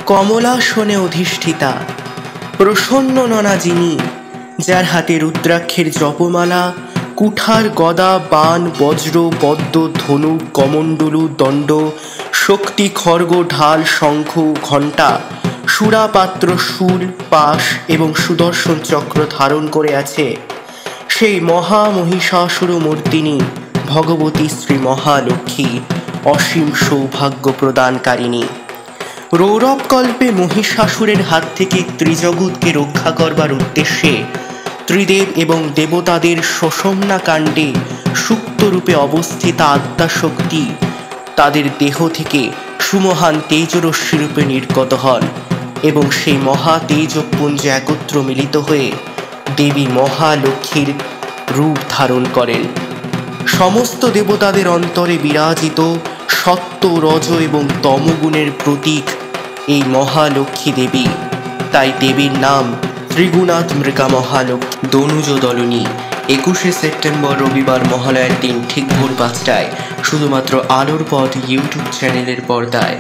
কমলাসনে অধিষ্ঠিতা, প্রসন্ন ননা যিনি, যার হাতে রুদ্রাক্ষের জপমালা, কুঠার গদা বাণ বজ্র পদ্ম ধনুক কমণ্ডলু দণ্ড শক্তি খড়গ ঢাল শঙ্খ ঘণ্টা সুরাপাত্র শূল পাশ এবং সুদর্শন চক্র ধারণ করে আছে সেই মহামহিষাসুর মূর্তিনী ভগবতী শ্রী মহালক্ষ্মী, অসীম সৌভাগ্য প্রদানকারিণী। রৌরবকল্পে মহিষাসুরের হাত থেকে ত্রিজগৎকে রক্ষা করবার উদ্দেশ্যে ত্রিদেব এবং দেবতাদের শোষমনা কাণ্ডে সুপ্তরূপে অবস্থিতা আদ্যাশক্তি তাদের দেহ থেকে সুমহান তেজরশ্মিরূপে নির্গত হন এবং সেই মহা তেজপুঞ্জে একত্র মিলিত হয়ে দেবী মহালক্ষ্মীর রূপ ধারণ করেন। সমস্ত দেবতাদের অন্তরে বিরাজিত সত্য রজ এবং তমগুণের প্রতীক এই মহালক্ষ্মী দেবী, তাই দেবীর নাম ত্রিগুণাৎ মৃগা মহালক্ষ্মী। দনুজ দলনী 21শে সেপ্টেম্বর রবিবার মহালয়ার দিন ঠিক ভোর 5টায় শুধুমাত্র আলোর পথ ইউটিউব চ্যানেলের পর্দায়।